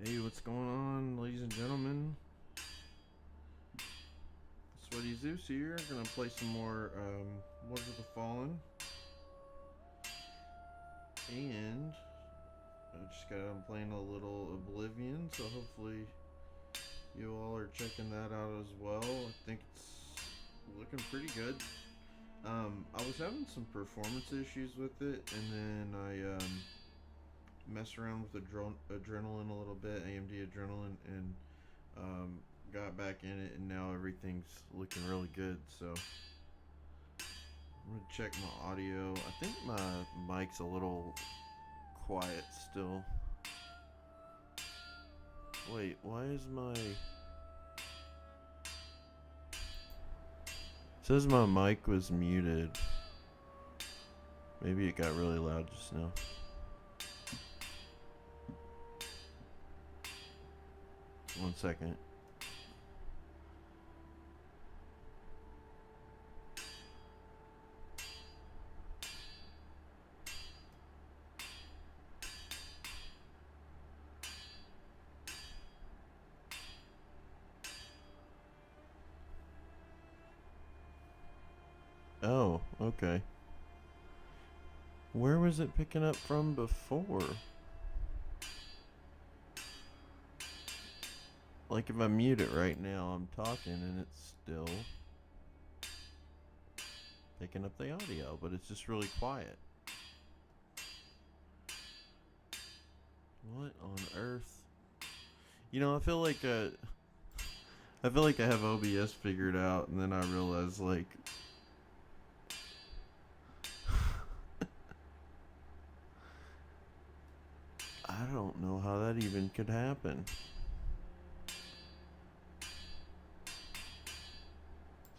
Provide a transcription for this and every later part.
Hey, what's going on, ladies and gentlemen? Sweaty Zeus here. Gonna play some more Lords of the Fallen, and I just got done playing a little Oblivion, so hopefully you all are checking that out as well. I think it's looking pretty good. I was having some performance issues with it, and then I messed around with adrenaline a little bit, AMD adrenaline, and um, got back in it, and now everything's looking really good. So I'm gonna check my audio. I think my mic's a little quiet still. Wait, why is my... It says my mic was muted. Maybe it got really loud just now. One second. Oh, okay. Where was it picking up from before? Like if I mute it right now, I'm talking and it's still picking up the audio, but it's just really quiet. What on earth? You know, I feel like I have OBS figured out, and then I realize like I don't know how that even could happen.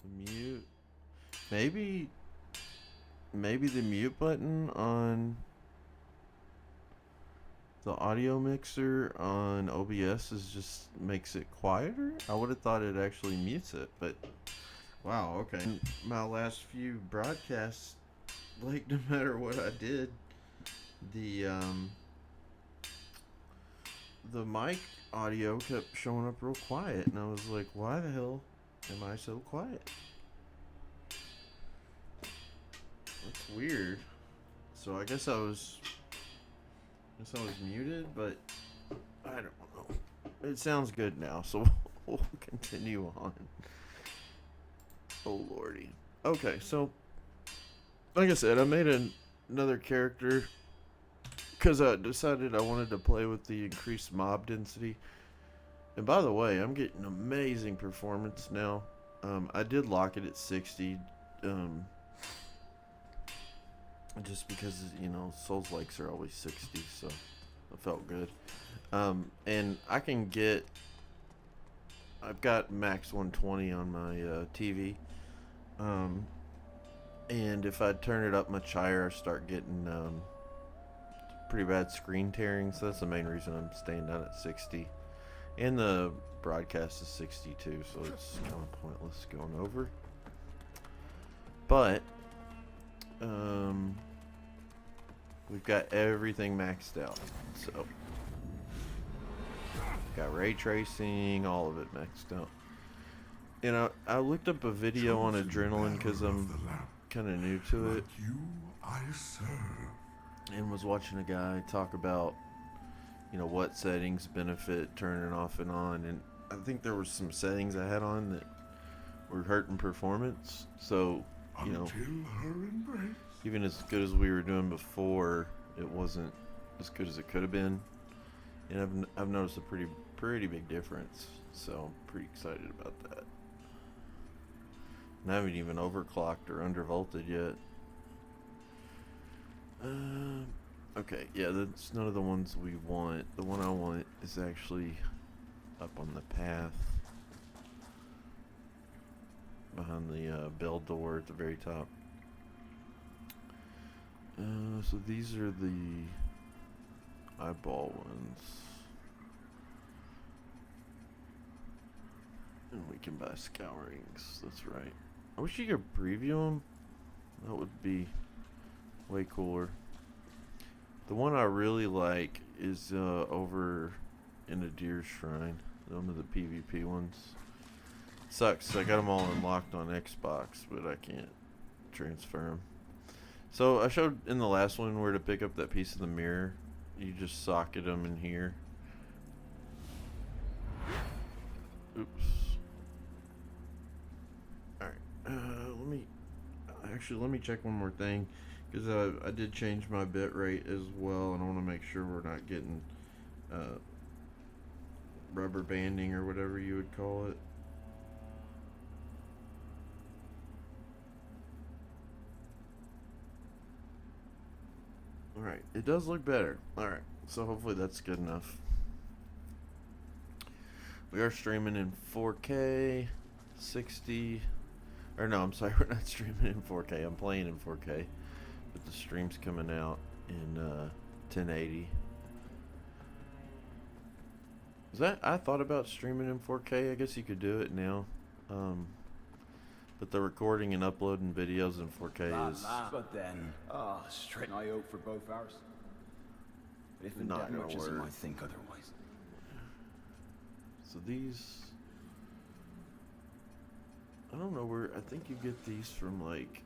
To mute, maybe the mute button on the audio mixer on OBS just makes it quieter. I would have thought it actually mutes it, but wow, okay. In my last few broadcasts, like no matter what I did, the the mic audio kept showing up real quiet, and I was like, why the hell am I so quiet? That's weird. So I guess I was muted, but I don't know. It sounds good now, so we'll continue on. Oh lordy. Okay, so like I said, I made another character because I decided I wanted to play with the increased mob density. And by the way, I'm getting amazing performance now. I did lock it at 60, just because, you know, Souls likes are always 60, so it felt good. And I can get... I've got max 120 on my TV. And if I turn it up much higher, I start getting pretty bad screen tearing, so that's the main reason I'm staying down at 60. And the broadcast is 62, so it's kind of pointless going over. But we've got everything maxed out, so got ray tracing, all of it maxed out. You know, I looked up a video on adrenaline because I'm kind of new to it, and was watching a guy talk about, you know, what settings benefit turning off and on, and I think there were some settings I had on that were hurting performance. So, you know, even as good as we were doing before, it wasn't as good as it could have been, and I've noticed a pretty big difference. So I'm pretty excited about that. And I haven't even overclocked or undervolted yet. Okay, yeah, that's none of the ones we want. The one I want is actually up on the path behind the bell door at the very top. So these are the eyeball ones. And we can buy scourings, that's right. I wish you could preview them. That would be way cooler. The one I really like is over in a deer shrine. One of the PvP ones. Sucks. I got them all unlocked on Xbox, but I can't transfer them. So I showed in the last one where to pick up that piece of the mirror. You just socket them in here. Oops. Alright. Let me check one more thing. Because I did change my bit rate as well. And I want to make sure we're not getting rubber banding or whatever you would call it. Alright, it does look better. Alright, so hopefully that's good enough. We are streaming in 4K, 60, or no, I'm sorry, we're not streaming in 4K. I'm playing in 4K, but the stream's coming out in 1080. I thought about streaming in 4K. I guess you could do it now. But the recording and uploading videos in 4K is... But then, straight eye out for both hours. But if in not doubt, gonna you work. might think otherwise. So these... I don't know where... I think you get these from, like...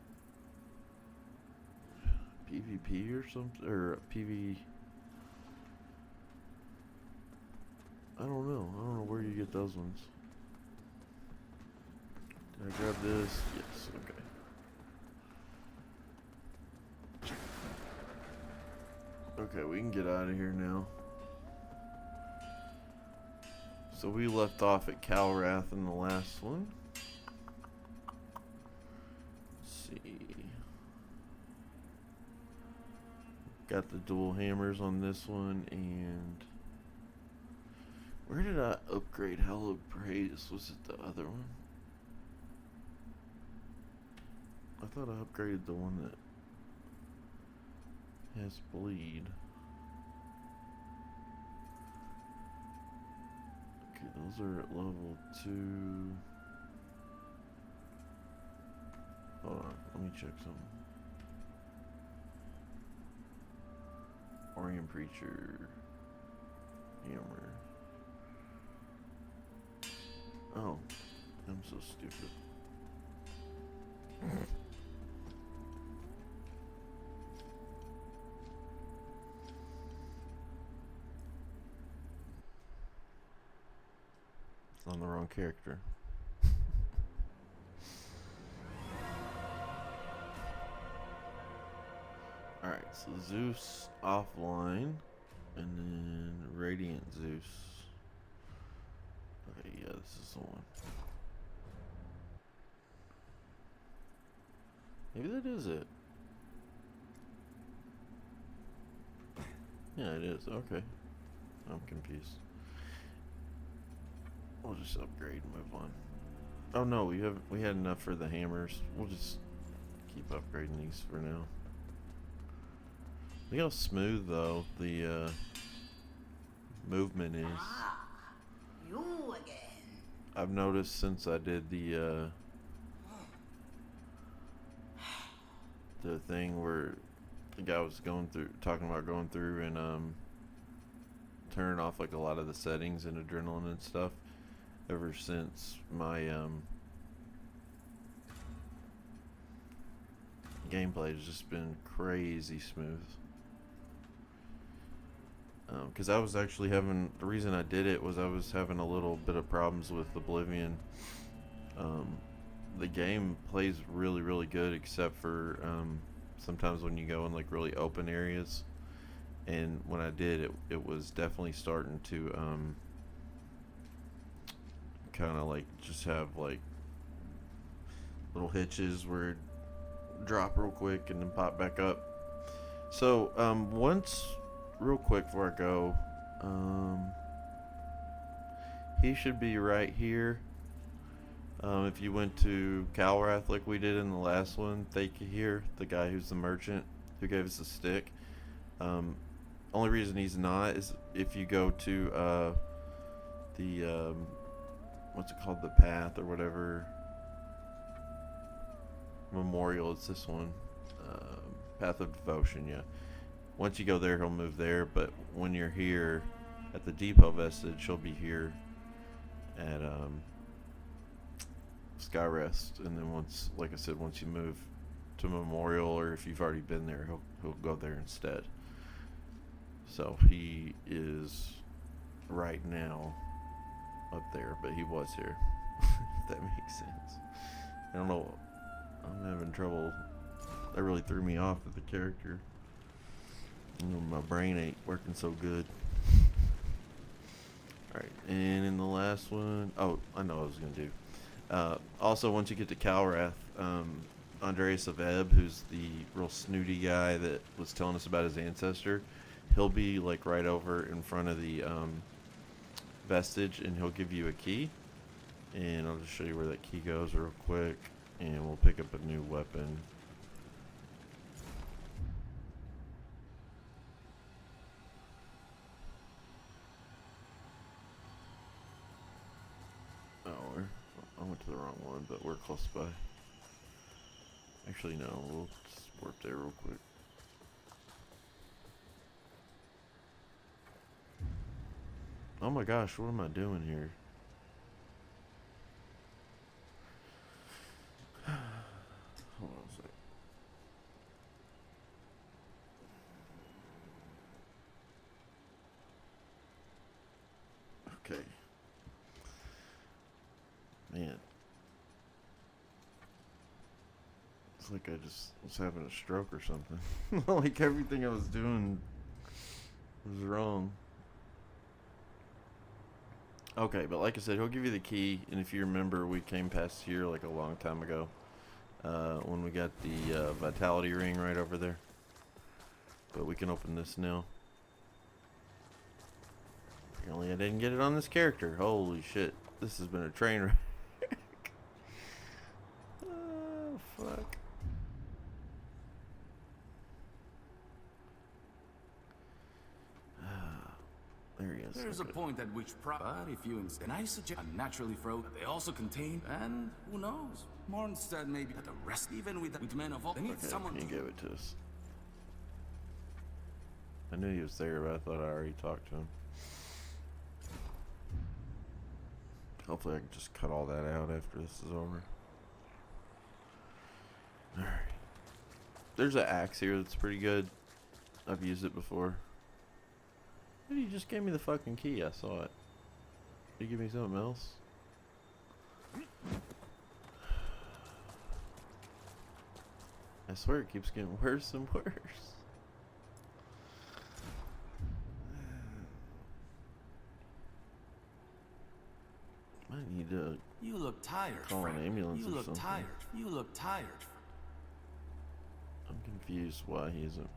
PvP or something? Or PV... I don't know. I don't know where you get those ones. Did I grab this? Yes, okay. Okay, we can get out of here now. So we left off at Calrath in the last one. Let's see. Got the dual hammers on this one, and... Where did I upgrade Hallowed Praise? Was it the other one? I thought I upgraded the one that has bleed. Okay, those are at level 2. Hold on, let me check something. Orient Preacher. Hammer. Oh, I'm so stupid. It's on the wrong character. Alright, so Zeus offline, and then Radiant Zeus. Okay, yeah, this is the one. Maybe that is it. Yeah, it is. Okay. I'm confused. We'll just upgrade and move on. Oh no, we had enough for the hammers. We'll just keep upgrading these for now. Look how smooth though the movement is. You again. I've noticed since I did the thing where the guy was talking about going through and turning off like a lot of the settings and adrenaline and stuff. Ever since my gameplay has just been crazy smooth. Because I was actually having, the reason I did it was I was having a little bit of problems with Oblivion. The game plays really, really good, except for sometimes when you go in like really open areas. And when I did, it was definitely starting to kind of like just have like little hitches where it drop real quick and then pop back up. So once, real quick before I go, he should be right here. If you went to Calrath like we did in the last one, here, the guy who's the merchant who gave us the stick. Only reason he's not is if you go to the what's it called, the path or whatever memorial. It's this one, Path of Devotion. Yeah, once you go there, he'll move there. But when you're here, at the depot vestige, he'll be here at Skyrest, and then once, like I said, once you move to Memorial, or if you've already been there, he'll go there instead. So he is right now up there, but he was here. If that makes sense. I don't know. I'm having trouble. That really threw me off with the character. You know, my brain ain't working so good. Alright, and in the last one, oh, I know what I was going to do. Also, once you get to Calrath, Andreas of Ebb, who's the real snooty guy that was telling us about his ancestor, he'll be like right over in front of the vestige, and he'll give you a key. And I'll just show you where that key goes real quick, and we'll pick up a new weapon. I went to the wrong one, but we're close by. Actually, no, we'll just warp there real quick. Oh my gosh, what am I doing here? Hold on a sec. Okay. Man. It's like I just was having a stroke or something. Like everything I was doing was wrong. Okay, but like I said, he'll give you the key, and if you remember, we came past here like a long time ago, when we got the vitality ring right over there. But we can open this now. Apparently I didn't get it on this character. Holy shit, this has been a train wreck. Oh, fuck. There he is. There's a point at which but if you instead, I suggest a naturally froze. They also contain, and who knows, more instead maybe at the rest, even with men of all. They need someone. He gave it to us. I knew he was there, but I thought I already talked to him. Hopefully I can just cut all that out after this is over. Alright. There's an axe here that's pretty good. I've used it before. He just gave me the fucking key. I saw it. Did he give me something else? I swear it keeps getting worse and worse. I need to You look tired. call an ambulance You or look something. tired. You look tired. I'm confused why he isn't.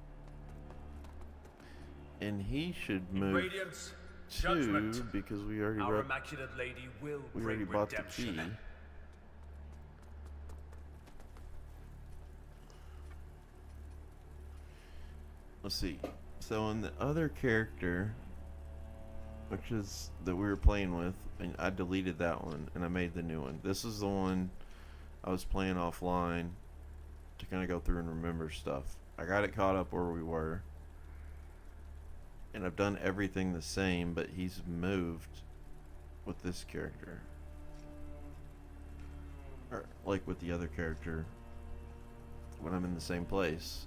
And he should move Radiance, too, judgment. because we already Our read, Immaculate Lady will we bring already bought the redemption. key. Let's see. So in the other character, which is that we were playing with, and I deleted that one and I made the new one. This is the one I was playing offline to kind of go through and remember stuff. I got it caught up where we were. And I've done everything the same, but he's moved with this character. Or like with the other character when I'm in the same place.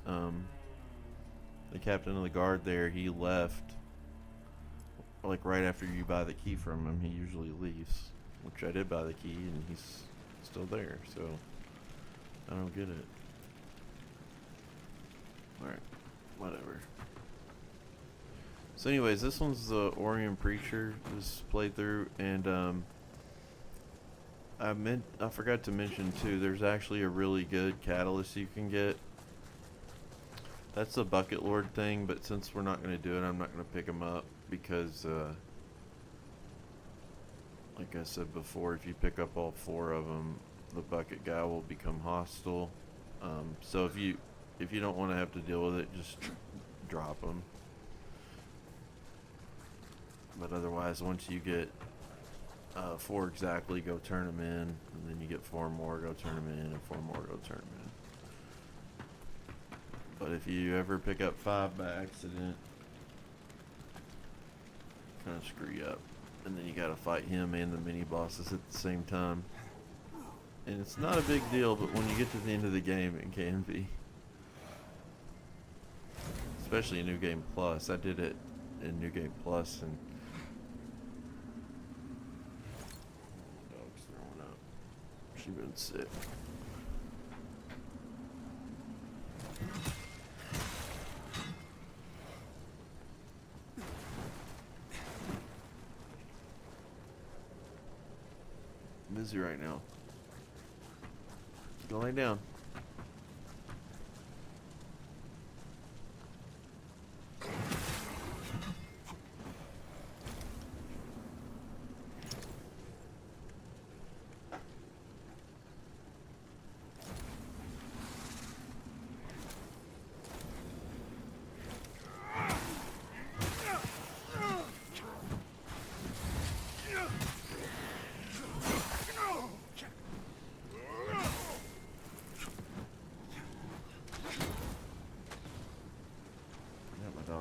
The captain of the guard there, he left like right after you buy the key from him. He usually leaves, which I did buy the key and he's still there, so I don't get it. Alright, whatever. So anyways, this one's the Orion Preacher, this playthrough, and I forgot to mention too, there's actually a really good catalyst you can get. That's the Bucket Lord thing, but since we're not going to do it, I'm not going to pick them up because, like I said before, if you pick up all 4 of them, the bucket guy will become hostile. So if you don't want to have to deal with it, just drop them. But otherwise, once you get 4 exactly, go turn them in, and then you get 4 more, go turn them in, and 4 more, go turn them in. But if you ever pick up 5 by accident, kind kind of screw you up. And then you gotta fight him and the mini bosses at the same time. And it's not a big deal, but when you get to the end of the game, it can be. Especially in New Game Plus. I did it in New Game Plus, and dog's throwing up. She been sick. I'm busy right now. Go lay down.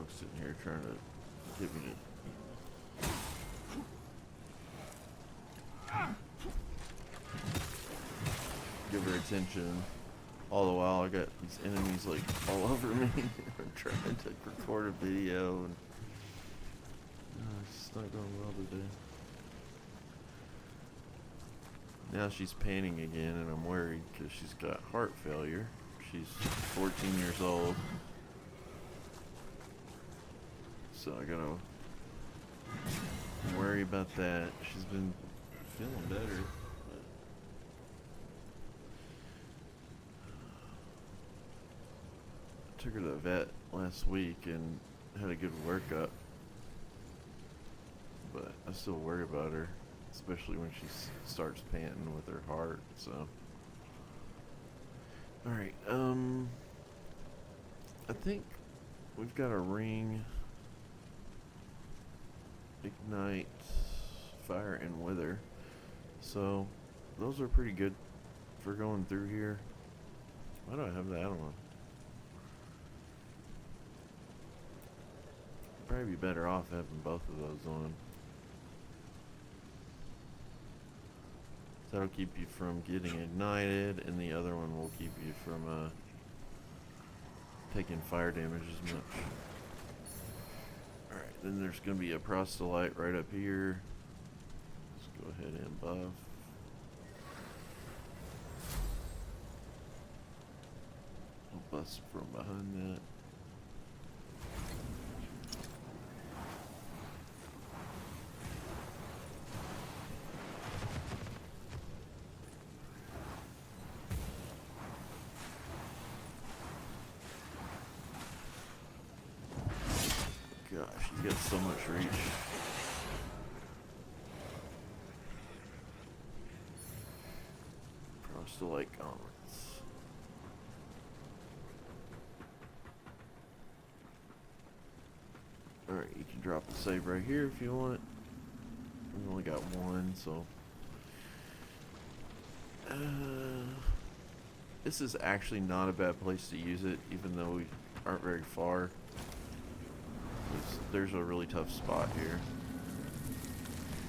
Sitting here trying to get me to give her attention. All the while I got these enemies like all over me. I'm trying to record a video and it's just not going well today. Now she's panting again and I'm worried because she's got heart failure. She's 14 years old. So I gotta worry about that. She's been feeling better. But I took her to the vet last week and had a good workup. But I still worry about her, especially when she starts panting with her heart. So, all right. I think we've got a ring. Ignite, fire, and wither. So those are pretty good for going through here. Why do I have that on? Probably be better off having both of those on. That'll keep you from getting ignited, and the other one will keep you from taking fire damage as much. Then there's going to be a proselyte right up here. Let's go ahead and buff. I'll bust from behind that. Gosh, you got so much reach. Proselyte gauntlets. Alright, you can drop the save right here if you want. We only got one, so. This is actually not a bad place to use it, even though we aren't very far. There's a really tough spot here.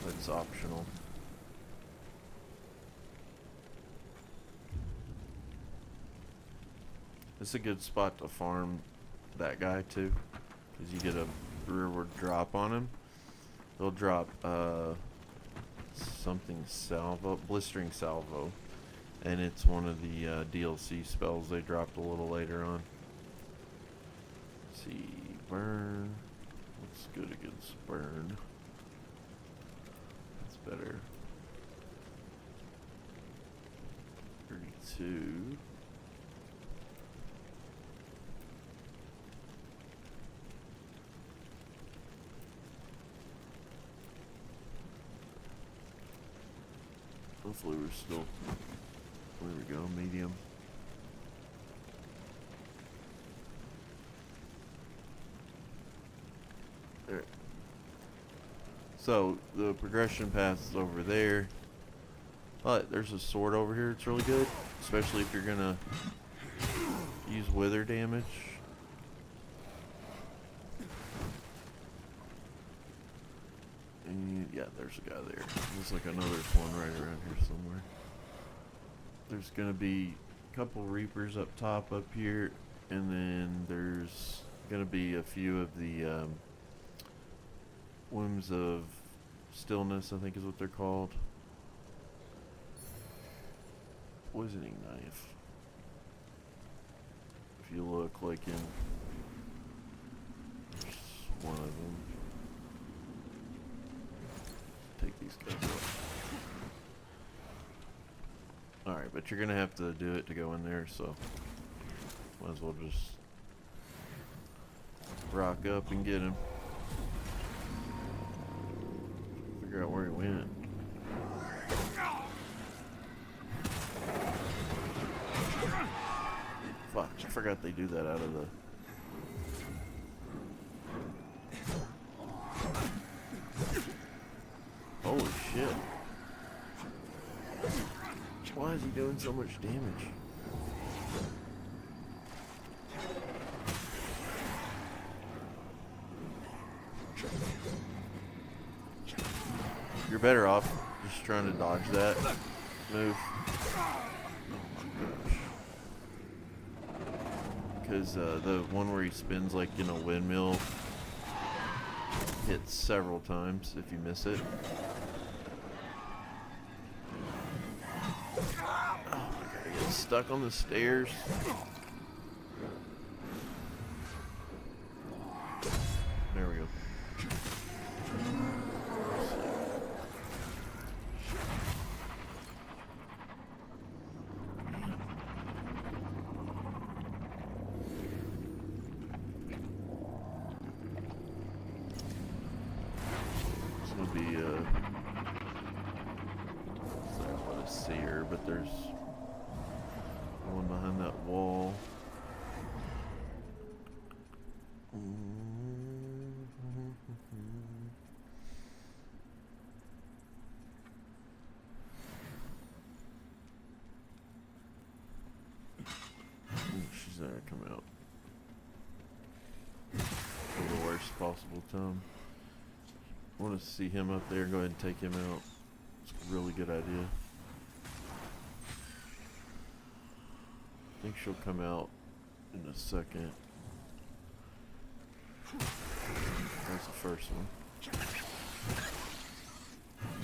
But it's optional. It's a good spot to farm that guy too, because you get a rearward drop on him. They'll drop something salvo, blistering salvo, and it's one of the DLC spells they dropped a little later on. Let's see, burn. What's good against burn? That's better. 32. Hopefully we're still, there we go, medium. There. So the progression path is over there, but there's a sword over here. It's really good, especially if you're gonna use wither damage. Yeah, there's a guy there. Looks like another one right around here somewhere. There's gonna be a couple reapers up top up here, and then there's gonna be a few of the wombs of stillness, I think is what they're called. Poisoning knife. If you look like in one of them. Take these guys out. Alright, but you're gonna have to do it to go in there, so might as well just rock up and get him. Figure out where he went. Fuck, I forgot they do that out of the... Holy shit. Why is he doing so much damage? You're better off just trying to dodge that move. Because the one where he spins like in a windmill hits several times if you miss it. Oh my god, I get stuck on the stairs. There we go. But there's one behind that wall. She's there, come out. For the worst possible time. I want to see him up there, go ahead and take him out. It's a really good idea. I think she'll come out in a second. That's the first one.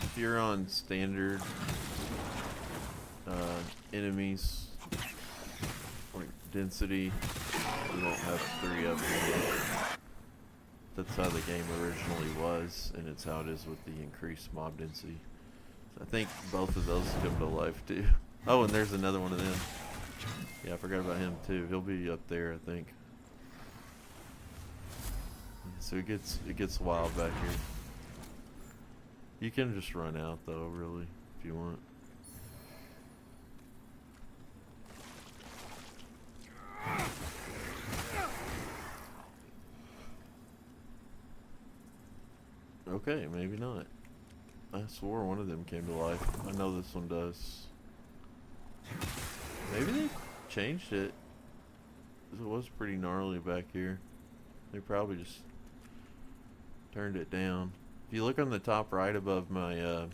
If you're on standard enemies, like density, you won't have 3 of them. That's how the game originally was, and it's how it is with the increased mob density. So I think both of those come to life too. Oh, and there's another one of them. Yeah, I forgot about him too. He'll be up there, I think. So it gets wild back here. You can just run out though, really, if you want. Okay, maybe not. I swore one of them came to life. I know this one does. Maybe they changed it. 'Cause it was pretty gnarly back here. They probably just turned it down. If you look on the top right above my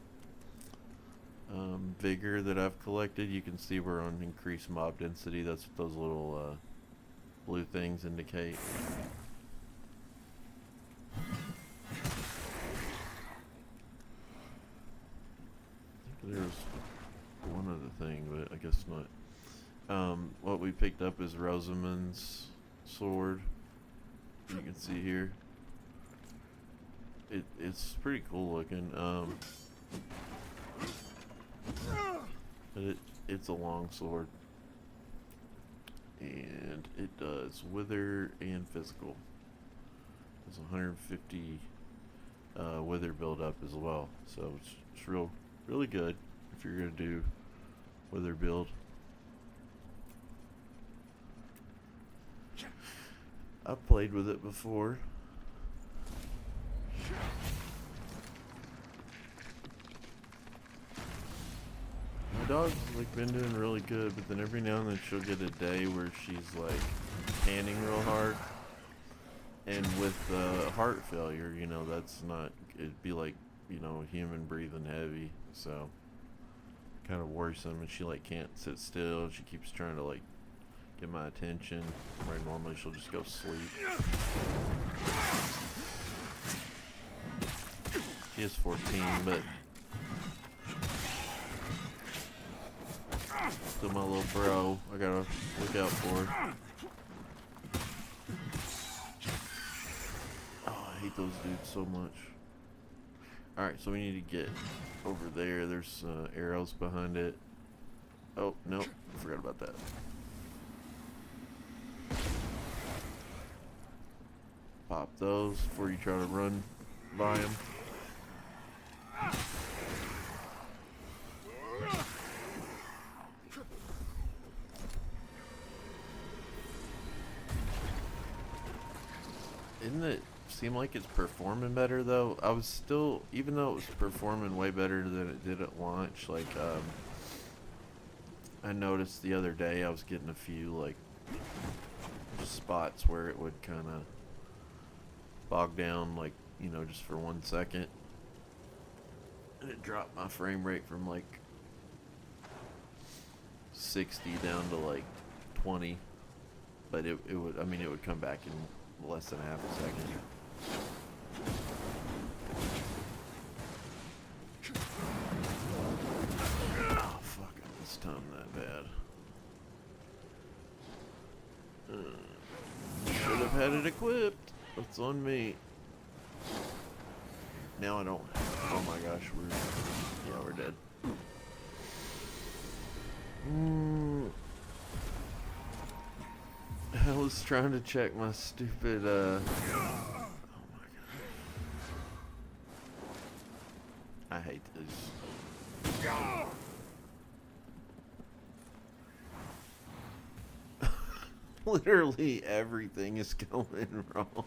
vigor that I've collected, you can see we're on increased mob density. That's what those little blue things indicate. I think there's one other thing, but I guess not. What we picked up is Rosamund's sword. You can see here. It's pretty cool looking. But it's a long sword, and it does wither and physical. It's 150 wither build up as well, so it's really good if you're gonna do wither build. I've played with it before. My dog's like been doing really good, but then every now and then she'll get a day where she's like panning real hard. And with heart failure, you know, that's not, it'd be like you know, human breathing heavy, so kind of worrisome. And she like can't sit still. She keeps trying to like get my attention, where normally she'll just go sleep. She is 14, but still my little bro. I gotta look out for her. Oh, I hate those dudes so much. Alright, so we need to get over there. There's arrows behind it. Oh, nope. I forgot about that. Pop those before you try to run by them. Isn't it seem like it's performing better though? I was still, even though it was performing way better than it did at launch, like I noticed the other day I was getting a few like spots where it would kind of bog down, like, you know, just for 1 second, and it dropped my frame rate from like 60 down to like 20, but it would, I mean, it would come back in less than half a second. Oh fuck, I missed time that bad. Should have had it equipped. It's on me. Now I don't. Oh my gosh, we're dead. I was trying to check my stupid oh my god. I hate this. Literally everything is going wrong.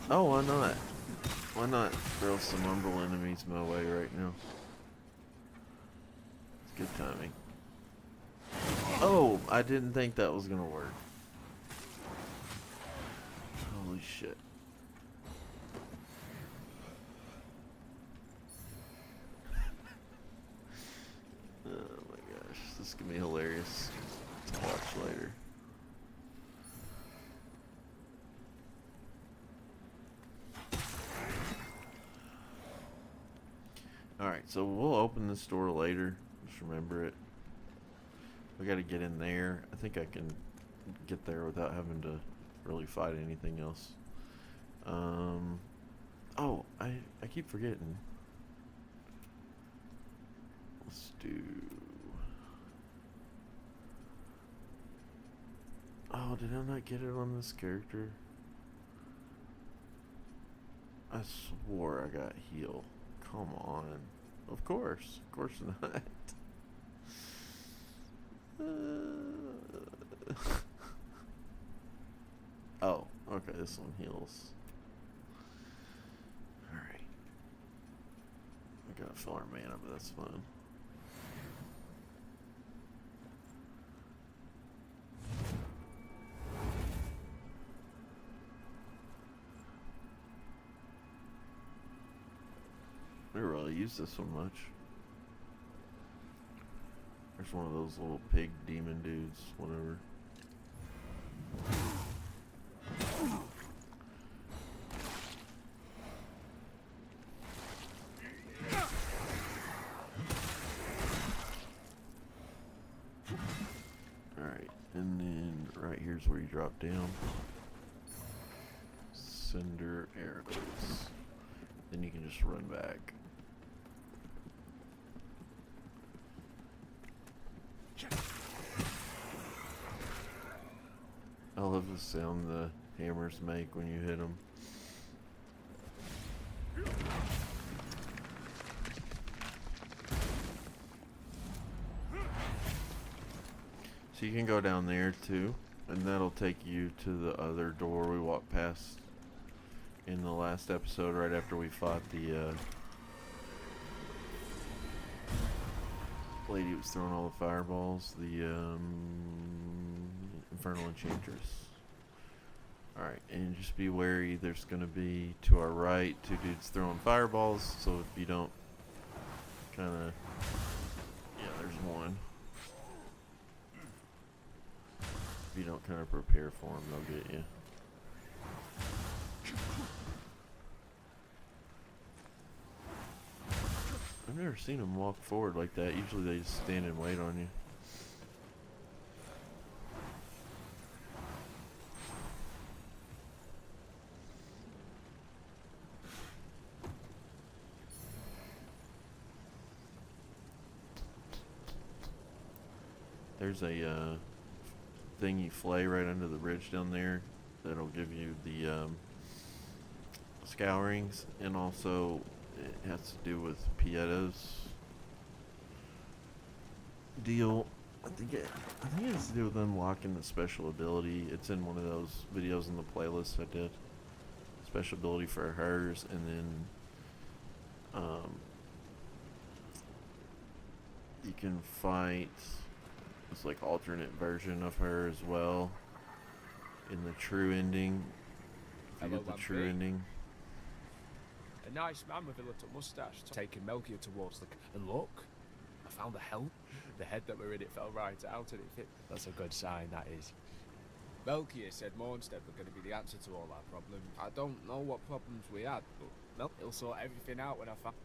Oh, why not? Why not throw some umbral enemies my way right now? It's good timing. Oh, I didn't think that was gonna work. Holy shit. Oh my gosh, this is gonna be hilarious to watch later. Alright, so we'll open this door later. Just remember it. We gotta get in there. I think I can get there without having to really fight anything else. Oh, I keep forgetting. Let's do... Oh, did I not get it on this character? I swore I got heal. Come on. Of course not. Oh, okay, this one heals. Alright. I gotta fill our mana, but that's fine. I don't really use this one much. There's one of those little pig demon dudes, whatever. Alright, and then right here's where you drop down. Cinder arrows. Then you can just run back. I love the sound the hammers make when you hit them. So you can go down there too, and that'll take you to the other door we walked past in the last episode, right after we fought the lady who was throwing all the fireballs, the Infernal Enchantress. Alright, and just be wary, there's gonna be, to our right, 2 dudes throwing fireballs, so if you don't kinda... Yeah, there's one. If you don't kinda prepare for them, they'll get you. I've never seen them walk forward like that. Usually they just stand and wait on you. There's a thing you flay right under the bridge down there that'll give you the scourings, and also it has to do with Pieto's deal. I think it has to do with unlocking the special ability. It's in one of those videos in the playlist I did. Special ability for hers, and then you can fight this like alternate version of her as well in the true ending. If you get the true ending. A nice man with a little moustache taking Melchior towards the... And look, I found the helm. The head that were in it fell right out and it fit. That's a good sign, that is. Melchior said Mornstead were going to be the answer to all our problems. I don't know what problems we had, but he'll sort everything out when I find...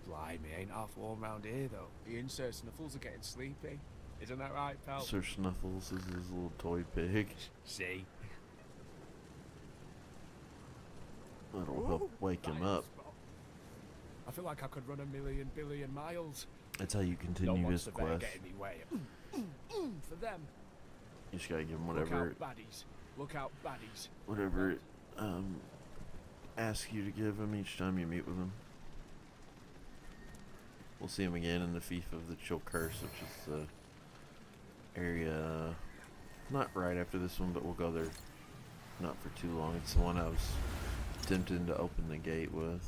Blimey, ain't half warm round here, though. The inserts and the fools are getting sleepy. Isn't that right, pal? Sir Snuffles is his little toy pig. See? That'll help wake him up. I feel like I could run a million billion miles. That's how you continue his quest. Getting me way. For them. You just gotta give him whatever. Look out, baddies. Look out, baddies. Whatever it asks you to give him each time you meet with him. We'll see him again in the Fief of the Chill Curse, which is the area not right after this one, but we'll go there not for too long. It's the one I was attempting to open the gate with.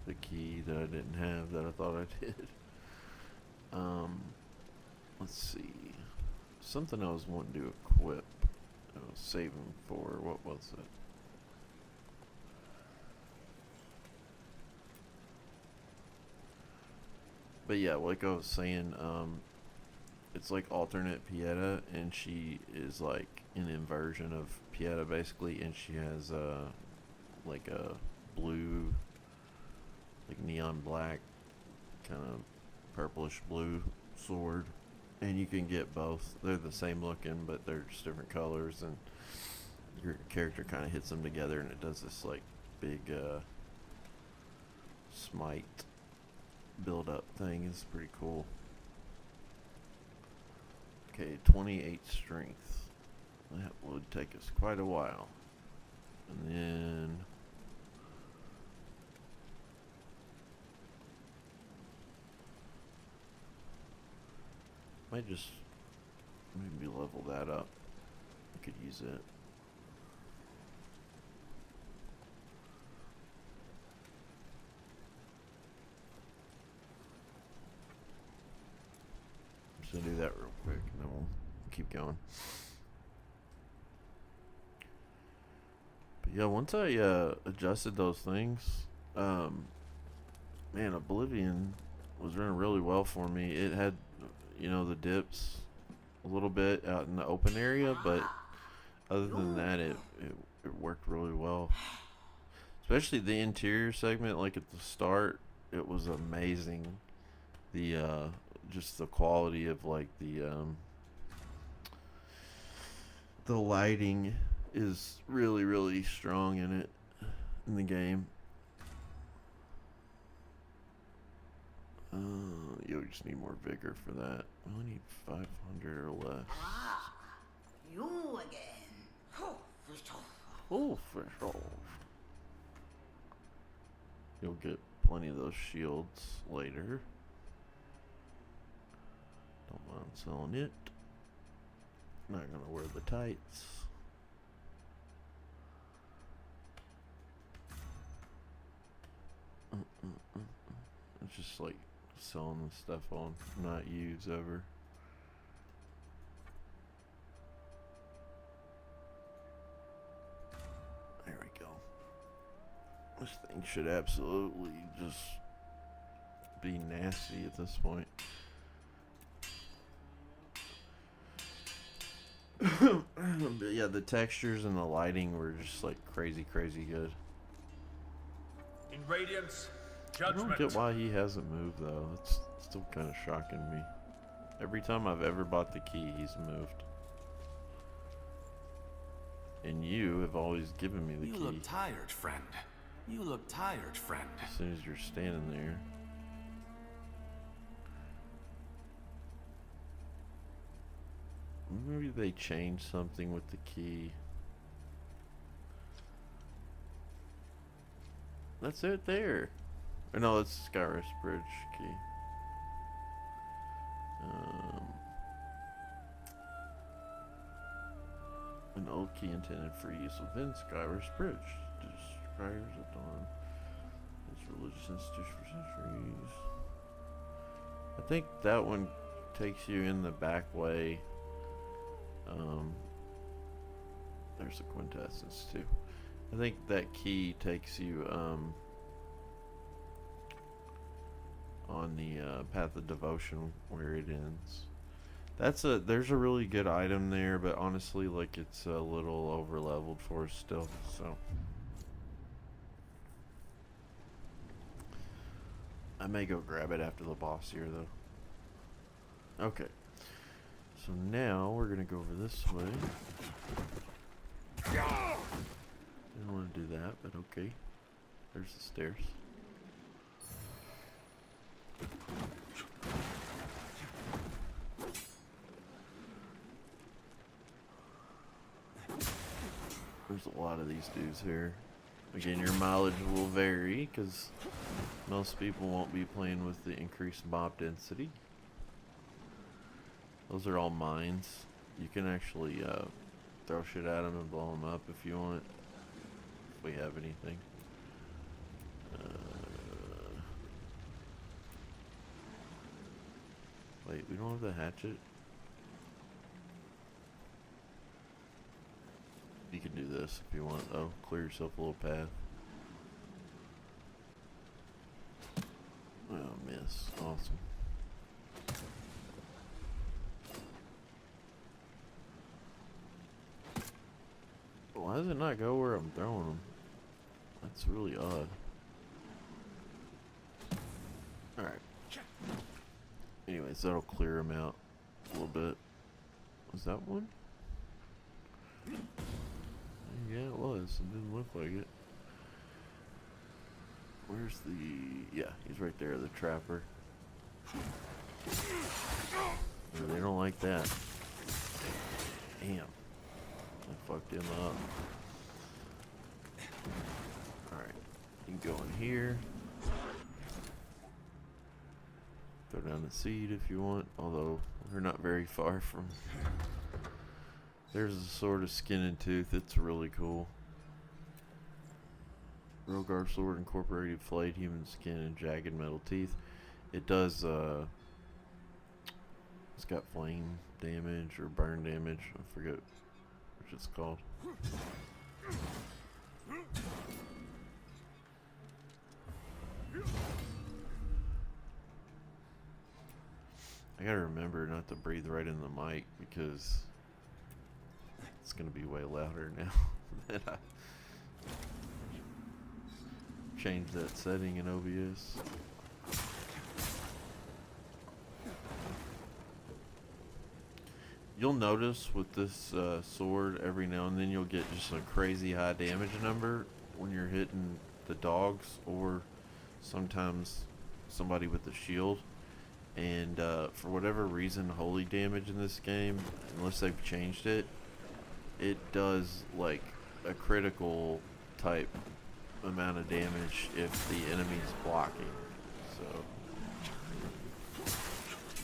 The key that I didn't have that I thought I did. Let's see. Something I was wanting to equip. I was saving for, what was it? But yeah, like I was saying, it's like alternate Pieta, and she is like an inversion of Pieta basically, and she has like a blue, like neon black, kind of purplish blue sword, and you can get both. They're the same looking, but they're just different colors, and your character kind of hits them together, and it does this like big smite build up thing. Is pretty cool. Okay, 28 strength. That would take us quite a while. And then might just maybe level that up. I could use it. I'm just gonna do that real quick and then we'll keep going. But yeah, once I adjusted those things, man, Oblivion was running really well for me. It had, you know, the dips a little bit out in the open area, but other than that, it worked really well. Especially the interior segment, like at the start, it was amazing. The just the quality of like the lighting is really, really strong in it, in the game. You just need more vigor for that. We only need 500 or less. Ah, you again. Oh, for sure. You'll get plenty of those shields later. Don't mind selling it. Not gonna wear the tights. It's just like selling the stuff on not use ever. This thing should absolutely just be nasty at this point. But yeah, the textures and the lighting were just like crazy good. In radiance, I don't judgment. get why he hasn't moved though. It's still kind of shocking me. Every time I've ever bought the key, he's moved. And you have always given me the key. You look tired, friend. You look tired, friend. As soon as you're standing there. Maybe they changed something with the key. That's it there. Or no, it's Skyrest Bridge key. An old key intended for use within Skyrest Bridge. Describers at dawn. It's a religious institution for centuries. I think that one takes you in the back way. There's a quintessence too. I think that key takes you on the path of devotion where it ends. There's a really good item there, but honestly, like, it's a little over leveled for us still. So I may go grab it after the boss here though. Okay. So now we're gonna go over this way. Didn't want to do that, but okay. There's the stairs. There's a lot of these dudes here. Again, your mileage will vary because most people won't be playing with the increased mob density. Those are all mines. You can actually throw shit at them and blow them up if you want. If we have anything. Wait, we don't have the hatchet? You can do this if you want though. Clear yourself a little path. Oh, miss. Awesome. Why does it not go where I'm throwing them? That's really odd. Alright. Anyways, that'll clear them out a little bit. Was that one? Yeah, it was. It didn't look like it. Where's the... Yeah, he's right there, the trapper. Oh, they don't like that. Damn. I fucked him up. Alright. You can go in here. Throw down the seed if you want. Although, we're not very far from... There's a sword of skin and tooth. It's really cool. Rogar sword incorporated flayed human skin and jagged metal teeth. It does, it's got flame damage or burn damage. I forget which it's called. I gotta remember not to breathe right in the mic because it's gonna be way louder now that I changed that setting in OBS. You'll notice with this sword every now and then you'll get just a crazy high damage number when you're hitting the dogs or sometimes somebody with a shield. And for whatever reason, holy damage in this game, unless they've changed it, it does like a critical type amount of damage if the enemy's blocking. So,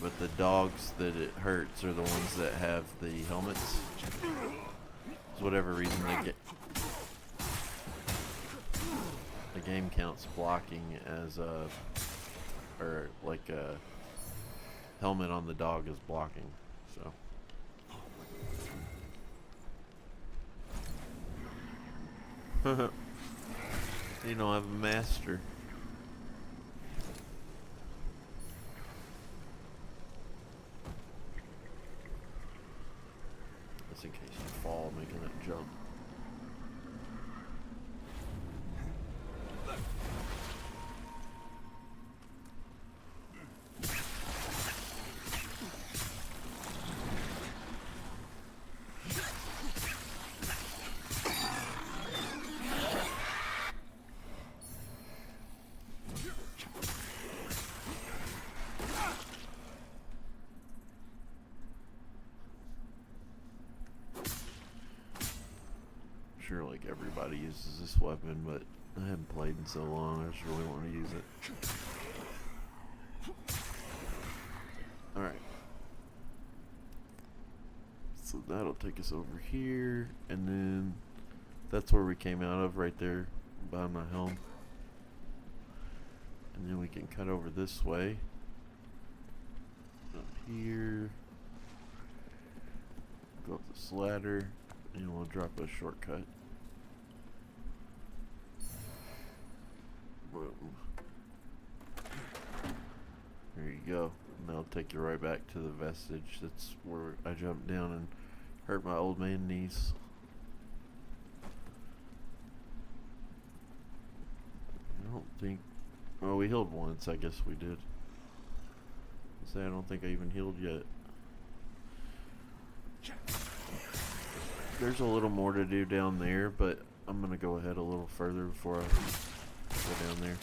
but the dogs that it hurts are the ones that have the helmets. For whatever reason, the game counts blocking as a, or like a helmet on the dog is blocking. So. You don't have a master. Just in case you fall making that jump. Sure, like everybody uses this weapon, but I haven't played in so long. I just really want to use it. Alright. So that'll take us over here, and then that's where we came out of, right there by my helm. And then we can cut over this way. Up here. Go up this ladder, and we'll drop a shortcut. Boom. There you go. And that'll take you right back to the vestige. That's where I jumped down and hurt my old man knees. I don't think... Oh, we healed once. I guess we did. I don't think I even healed yet. There's a little more to do down there, but I'm gonna go ahead a little further before I go down there.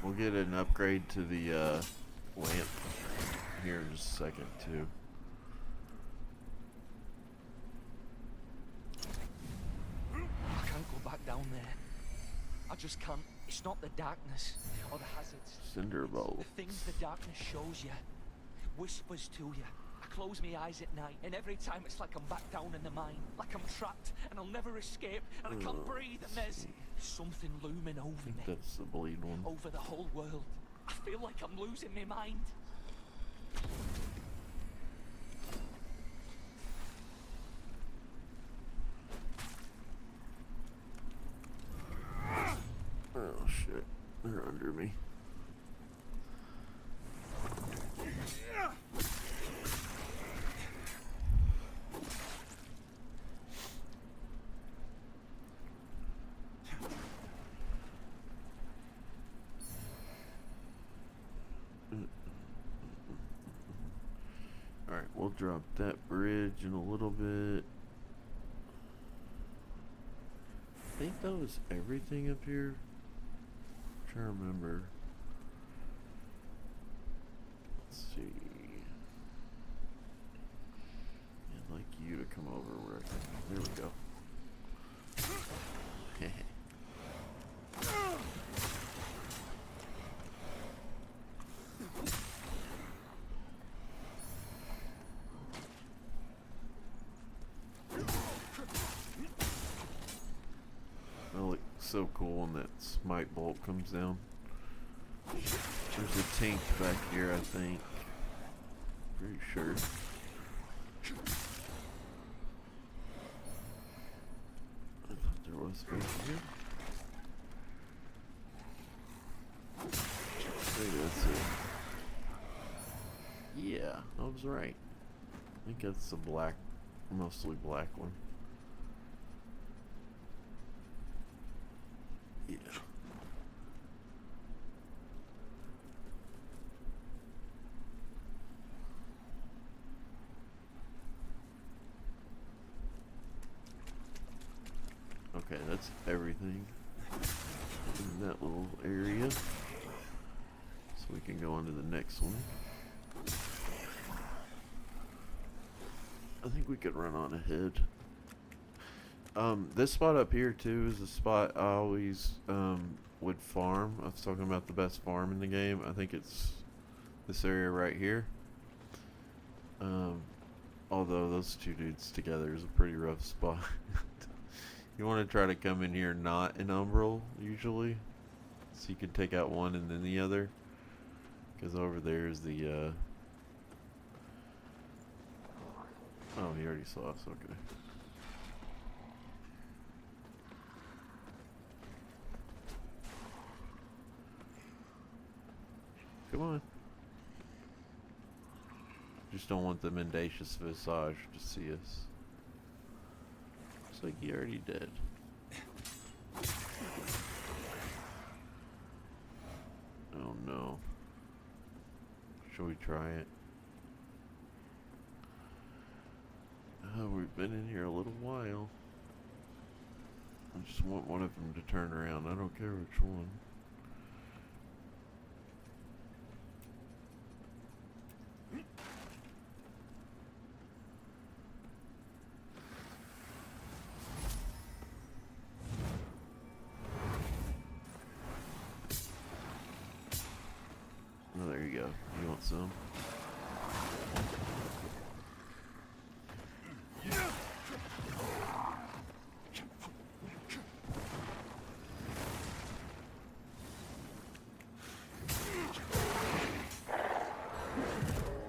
We'll get an upgrade to the lamp here in just a second too. I can't go back down there. I just can't. It's not the darkness or the hazards. Cinder bolt. The things the darkness shows you, whispers to you. I close my eyes at night, and every time it's like I'm back down in the mine, like I'm trapped and I'll never escape, and I can't breathe, and there's something looming over me. That's the bleed one. Over the whole world. I feel like I'm losing my mind. Oh shit, they're under me. Alright, we'll drop that bridge in a little bit. I think that was everything up here. I'm trying to remember. Let's see. I'd like you to come over where I can. There we go. That looks so cool when that smite bolt comes down. There's a tank back here, I think. Pretty sure. I thought there was back here. Maybe that's it. Yeah, I was right. I think that's the black, mostly black one. Yeah. Okay, that's everything in that little area. So we can go on to the next one. I think we could run on ahead. This spot up here too is a spot I always would farm. I was talking about the best farm in the game. I think it's this area right here. Although those two dudes together is a pretty rough spot. You want to try to come in here not in umbral usually, so you can take out one and then the other. Because over there is the oh, he already saw us. Okay. Come on. Just don't want the mendacious visage to see us. Looks like he already did. Oh no. Shall we try it? We've been in here a little while. I just want one of them to turn around. I don't care which one. Oh, there you go. You want some?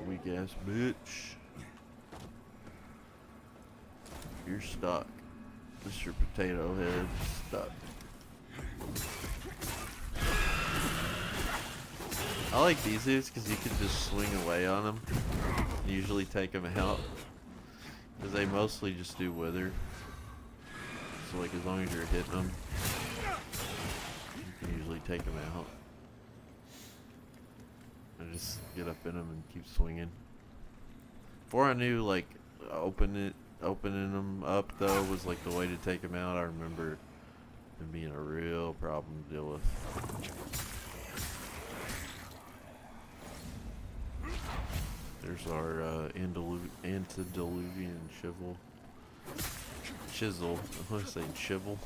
Weak ass bitch. You're stuck. Just your potato head stuck. I like these dudes because you can just swing away on them. Usually take them out. Because they mostly just do wither. So like as long as you're hitting them, you can usually take them out. I just get up in them and keep swinging. Before I knew like opening them up though was like the way to take them out, I remember it being a real problem to deal with. There's our antediluvian chisel. I want to say chivel.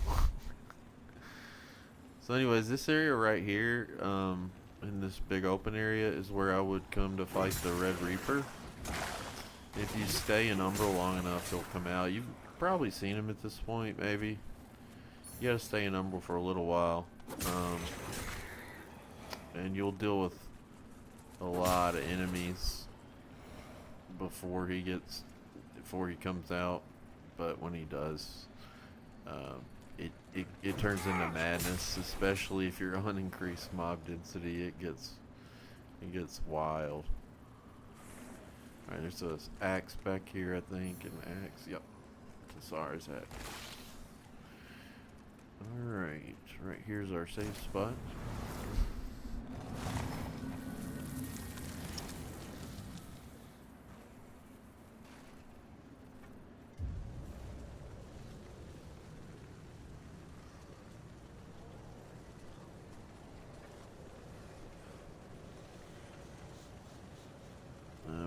So anyways, this area right here, in this big open area, is where I would come to fight the Red Reaper. If you stay in Umbral long enough, he'll come out. You've probably seen him at this point, maybe. You gotta stay in Umbral for a little while. And you'll deal with a lot of enemies before he comes out, but when he does, it turns into madness, especially if you're on increased mob density. It gets wild. Alright, there's this axe back here, I think, an axe, yep, Tsar's axe. Alright, right here's our safe spot.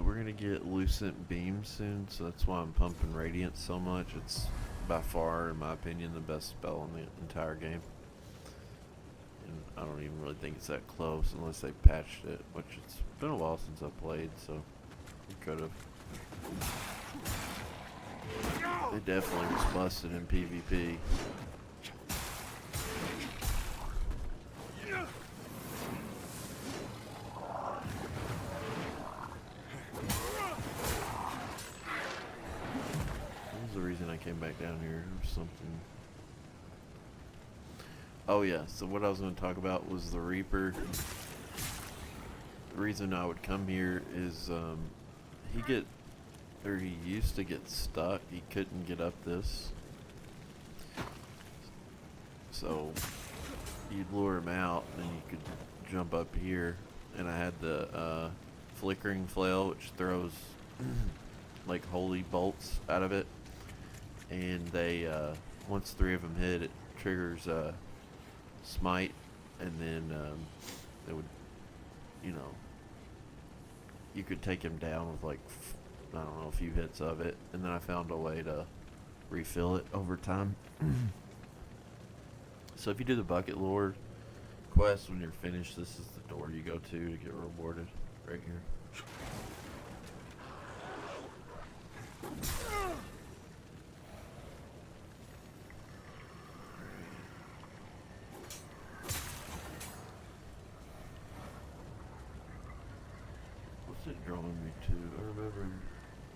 We're gonna get Lucent Beam soon, so that's why I'm pumping Radiance so much. It's by far, in my opinion, the best spell in the entire game. And I don't even really think it's that close unless they patched it, which it's been a while since I played, so we could have. It definitely was busted in PvP. The reason I came back down here or something. Oh yeah, so what I was going to talk about was the Reaper. The reason I would come here is he used to get stuck. He couldn't get up this. So you'd lure him out and you could jump up here, and I had the flickering flail, which throws like holy bolts out of it. And they, once 3 of them hit, it triggers smite, and then they would, you know, you could take him down with like, I don't know, a few hits of it. And then I found a way to refill it over time. So if you do the Bucket Lord quest, when you're finished, this is the door you go to get rewarded. Right here. What's it drawing me to? I remember. I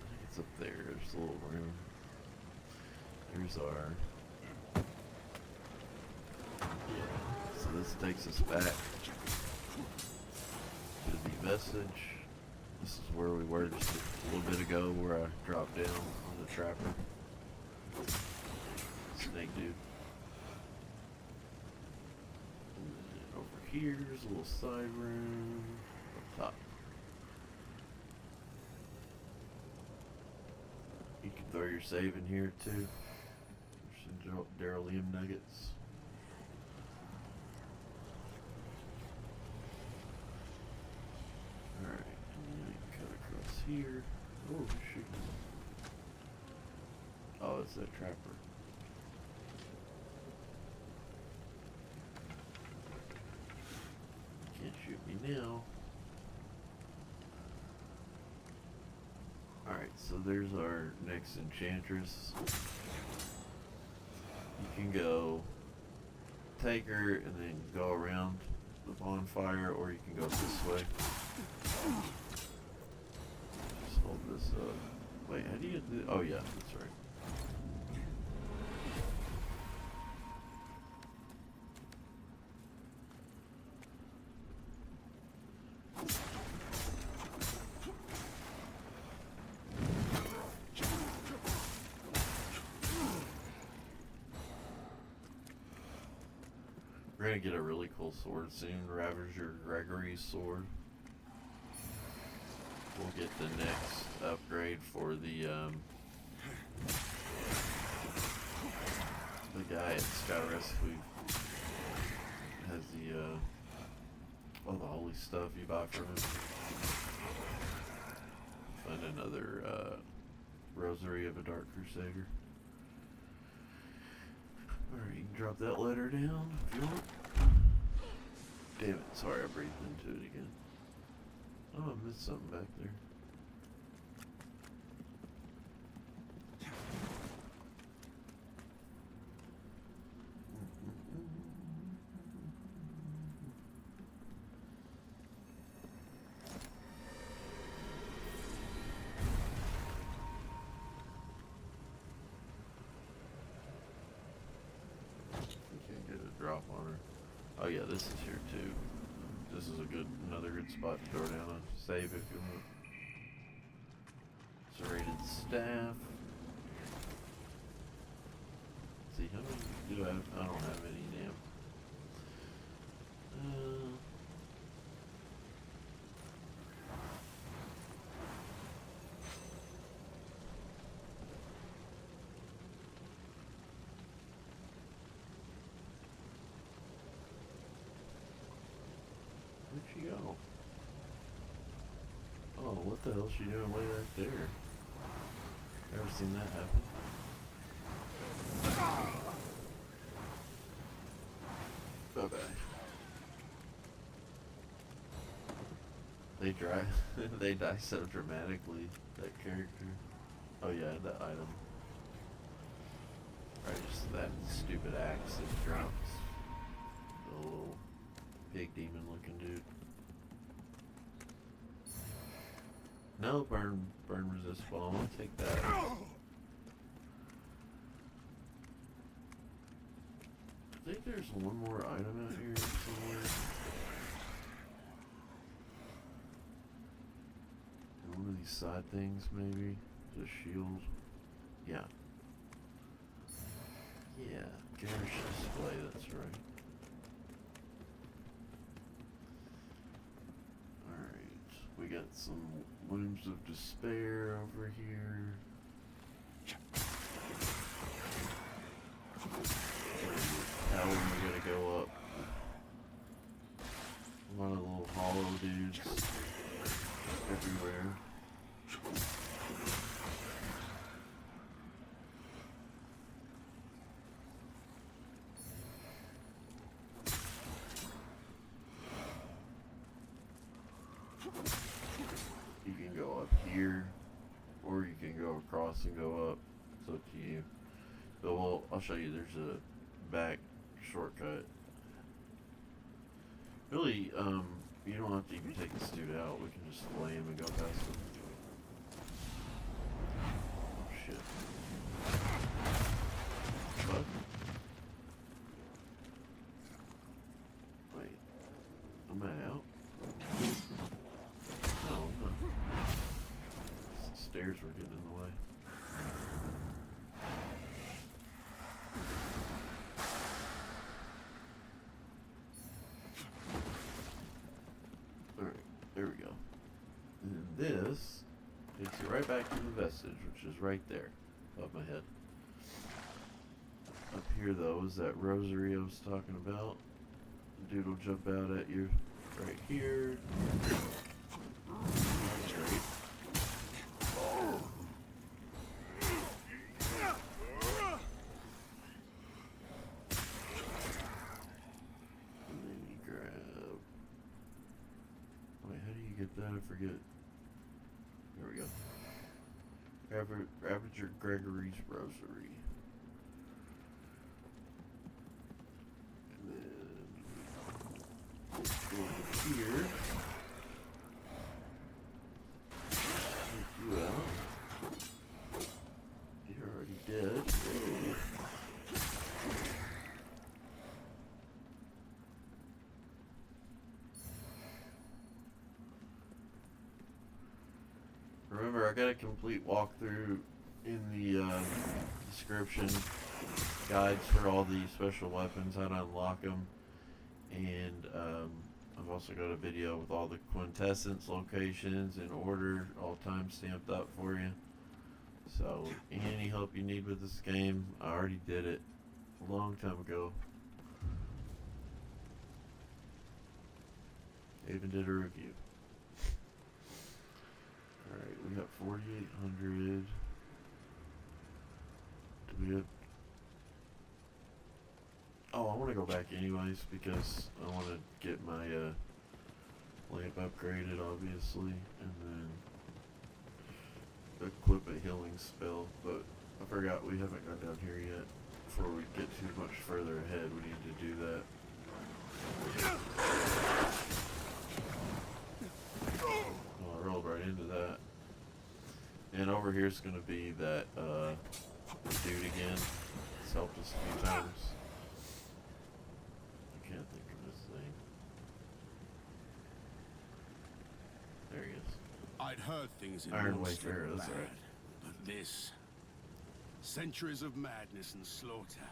think it's up there. There's a little room. Here's our. Yeah. So this takes us back to the message. This is where we were just a little bit ago, where I dropped down on the trapper. Snake dude. And then over here's a little side room up top. You can throw your save in here too. There's some Daryllium nuggets. Alright, and then I cut across here. Oh, shoot. Oh, it's that trapper. Can't shoot me now. Alright, so there's our next enchantress. You can go take her and then go around the bonfire, or you can go this way. Just hold this up. Wait, how do you do? Oh yeah, that's right. We're gonna get a really cool sword soon, Ravager Gregory's sword. We'll get the next upgrade for the guy at Sky Rescue. Has the all the holy stuff you buy from him. Find another Rosary of a Dark Crusader. Alright, you can drop that letter down if you want. Damn it, sorry I breathed into it again. Oh, I missed something back there. Drop on her. Oh yeah, this is here too. This is another good spot to throw down a save if you want. Serrated staff. Let's see, how many do I have? I don't have any, damn. Where'd she go? Oh, what the hell's she doing way right there? Never seen that happen. Bye-bye. They die so dramatically, that character. Oh yeah, that item. Right, just that stupid axe that drops. The little big demon looking dude. No, burn resist fall. I'll take that. I think there's one more item out here somewhere. One of these side things, maybe. The shield. Yeah. Yeah, garish display, that's right. We got some Wounds of Despair over here. How are we gonna go up? A lot of little hollow dudes everywhere. across and go up. It's up to you. But well, I'll show you. There's a back shortcut. Really, you don't have to even take this dude out. We can just flay him and go past him. Oh shit. Fuck. Wait. Am I out? No, I'm not. The stairs were getting in the way. Alright, there we go. And this takes you right back to the vestige, which is right there, above my head. Up here, though, is that rosary I was talking about. The dude will jump out at you right here. Straight. And then you grab... Wait, how do you get that? I forget. There we go. Ravager Gregory's Rosary. And then go over here. Take you out. You're already dead. Remember, I got a complete walkthrough in the description, guides for all the special weapons, how to unlock them, and I've also got a video with all the quintessence locations in order, all time stamped up for you. So any help you need with this game, I already did it a long time ago. I even did a review. Alright, we got 4,800. Do we have... Oh, I want to go back anyways because I want to get my lamp upgraded, obviously, and then equip a healing spell. But I forgot we haven't gone down here yet. Before we get too much further ahead, we need to do that. Well, I rolled right into that. And over here is going to be that dude again. It's helped us a few times. I can't think of his name. There he is. I'd heard things in Iron Munster Wayfarer, were that's bad, right. but this... Centuries of madness and slaughter.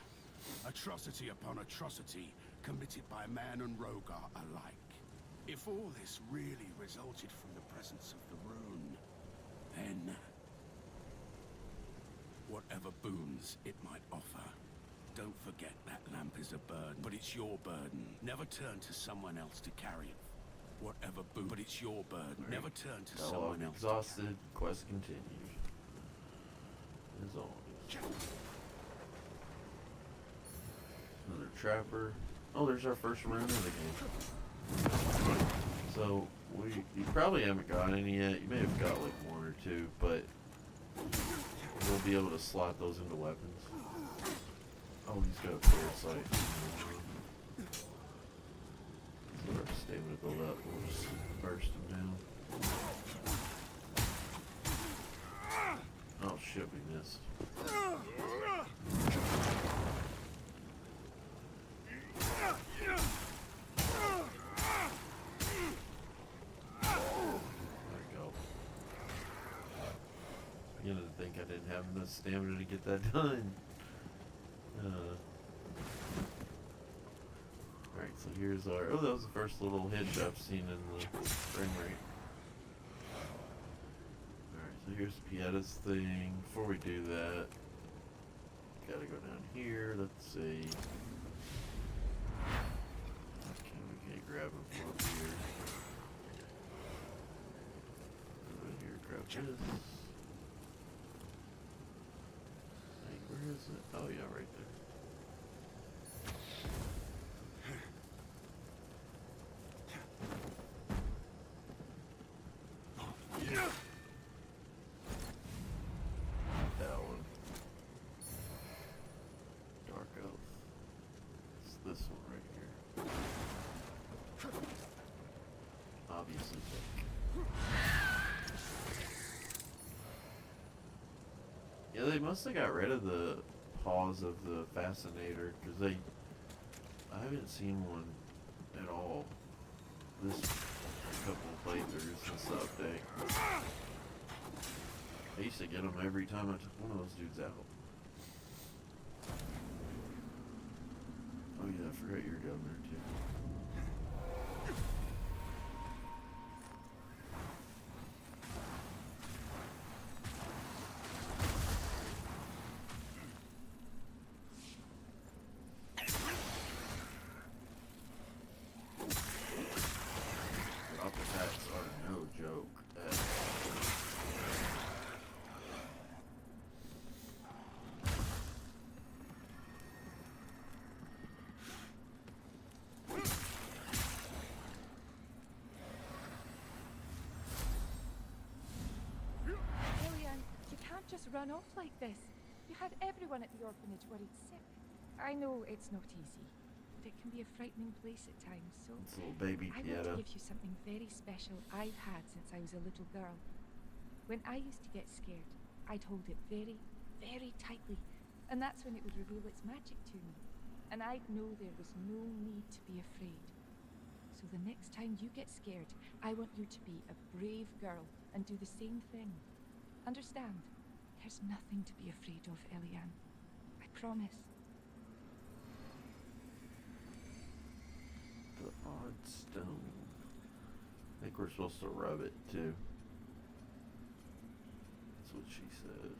Atrocity upon atrocity committed by man and Rogar alike. If all this really resulted from the presence of the rune, then... whatever boons it might offer, don't forget that lamp is a burden, but it's your burden. Never turn to someone else to carry it. Whatever boon, but it's your burden. Right. Never turn to Dialogue someone else. exhausted. Quest continued. As always. Another trapper. Oh, there's our first rune of the game. So you probably haven't got any yet. You may have got like one or two, but we'll be able to slot those into weapons. Oh, he's got a parasite. So our stamina build up. We'll just burst him down. Oh shit, we missed. Beginning to think I didn't have enough stamina to get that done. Alright, so here's our... Oh, that was the first little hitch I've seen in the frame rate. Alright, so here's Pietta's thing. Before we do that, gotta go down here. Let's see. Okay, we can't grab him from up here. Over here, grab this. Hey, where is it? Oh yeah, right there. obviously take. Yeah, they must have got rid of the pause of the fascinator, because I haven't seen one at all this couple of playthroughs since the update. I used to get them every time I took one of those dudes out. Oh yeah, I forgot you're down there too. Drop attacks are no joke. Elian, you can't just run off like this. You had everyone at the orphanage worried sick. I know it's not easy, but it can be a frightening place at times, so It's a little baby I want Pieta. to give you something very special I've had since I was a little girl. When I used to get scared, I'd hold it very, very tightly, and that's when it would reveal its magic to me. And I'd know there was no need to be afraid. So the next time you get scared, I want you to be a brave girl and do the same thing. Understand? There's nothing to be afraid of, Elian. I promise. The odd stone. I think we're supposed to rub it too. That's what she said.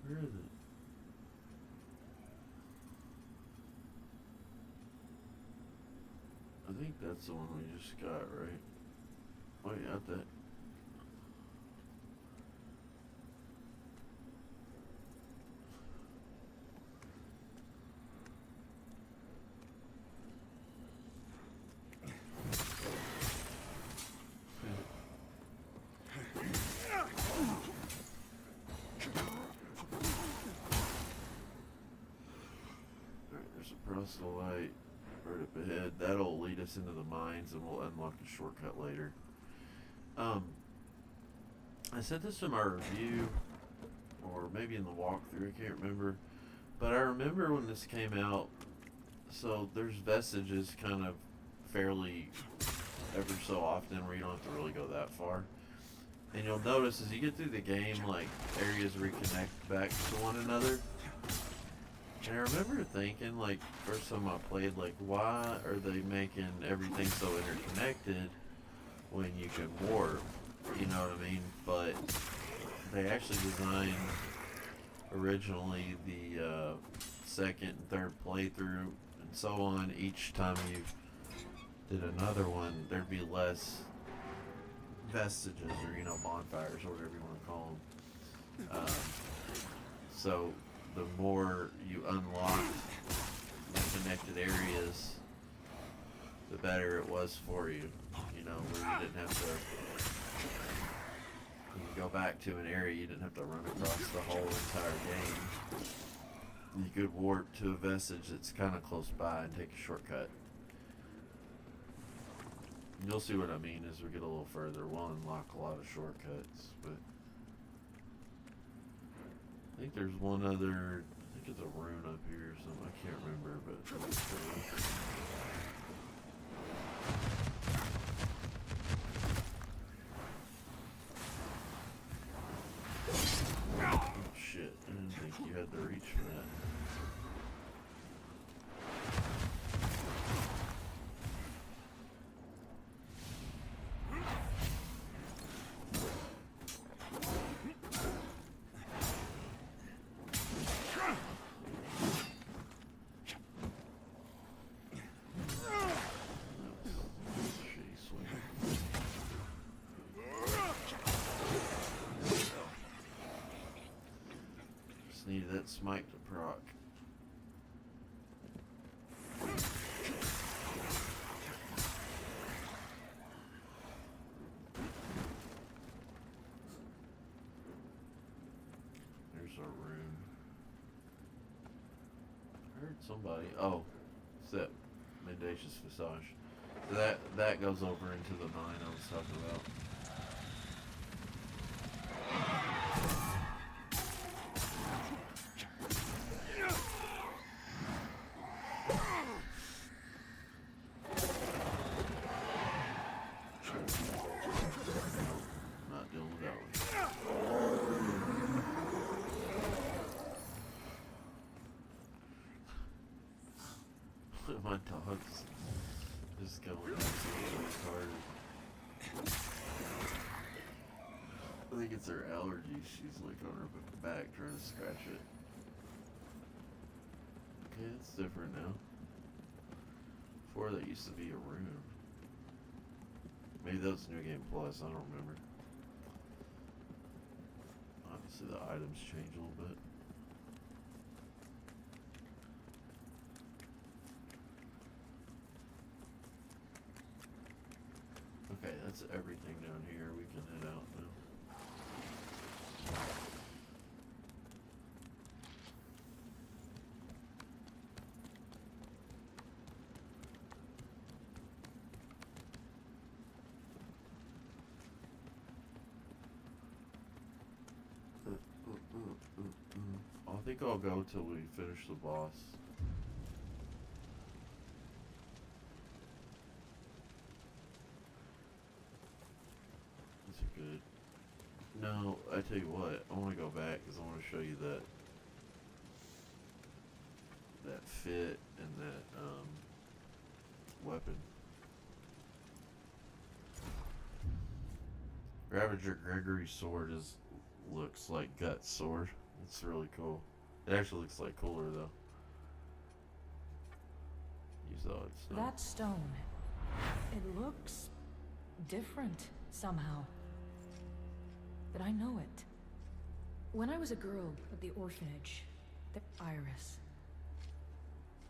Where is it? I think that's the one we just got, right? Oh yeah, that. Alright, there's a proselyte right up ahead. That'll lead us into the mines and we'll unlock a shortcut later. I said this in my review, or maybe in the walkthrough, I can't remember. But I remember when this came out, so there's vestiges kind of fairly every so often where you don't have to really go that far. And you'll notice as you get through the game, like, areas reconnect back to one another. And I remember thinking, like, first time I played, like, why are they making everything so interconnected when you can warp? You know what I mean? But they actually designed originally the second and third playthrough and so on. Each time you did another one, there'd be less vestiges or, you know, bonfires or whatever you want to call them. So the more you unlocked the connected areas, the better it was for you. You know, where you didn't have to, when you go back to an area, you didn't have to run across the whole entire game. You could warp to a vestige that's kind of close by and take a shortcut. You'll see what I mean as we get a little further. We'll unlock a lot of shortcuts, but I think there's one other, I think it's a rune up here or something, I can't remember, but oh shit, I didn't think you had to reach for that. Needed that smite to proc. There's our rune. I heard somebody. Oh, it's that mendacious visage. That goes over into the mine I was talking about. Not dealing with that one. My dog's just going absolutely retarded. I think it's her allergies. She's like on her back trying to scratch it. Okay, it's different now. Before that used to be a room. Maybe that was New Game Plus, I don't remember. Obviously the items change a little bit. Okay, that's everything down here. We can head out now. I think I'll go till we finish the boss. These are good. No, I tell you what, I want to go back because I want to show you that fit and that weapon. Ravager Gregory's sword looks like Gut's sword. It's really cool. It actually looks like cooler though. You saw it. So. That stone, it looks different somehow. But I know it. When I was a girl at the orphanage, the Iris,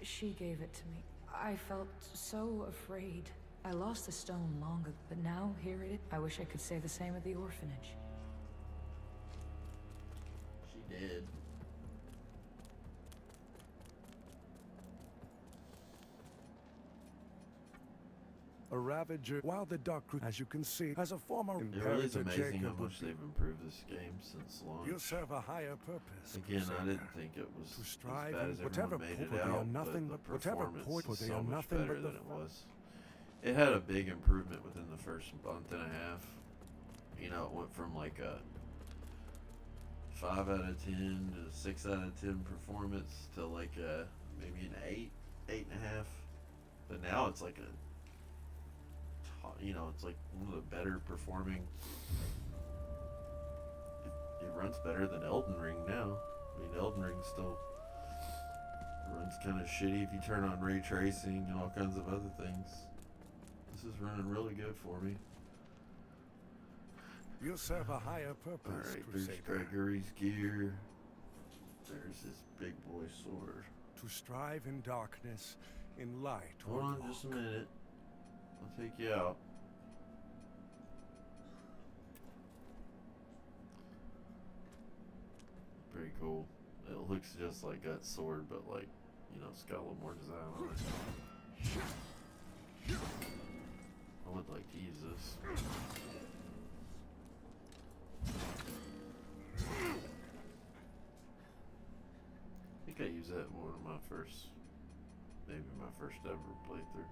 she gave it to me. I felt so afraid. I lost the stone long ago, but now here it is. I wish I could say the same at the orphanage. She did. A Ravager, while the Dark, as you can see, has a former It really is inheritor amazing how Jacob. much they've improved this game since launch. You serve a higher purpose. Again, I Crusader. didn't think it was To as strive bad in as whatever everyone made it port they are out, nothing but the but whatever performance port is they so are much nothing better but than the it was. It had a big improvement within the first month and a half. You know, it went from like a 5 out of 10 to 6 out of 10 performance to like a maybe an 8, 8.5. But now it's like it's like one of the better performing. It runs better than Elden Ring now. I mean, Elden Ring still runs kind of shitty if you turn on ray tracing and all kinds of other things. This is running really good for me. You serve a higher purpose, Alright, there's Crusader. Gregory's gear. There's his big boy sword. To strive in darkness, in light. Hold we on walk. just a minute. I'll take you out. Pretty cool. It looks just like that sword, but like, it's got a little more design on it. I would like to use this. I think I used that in one of my first, maybe my first ever playthrough.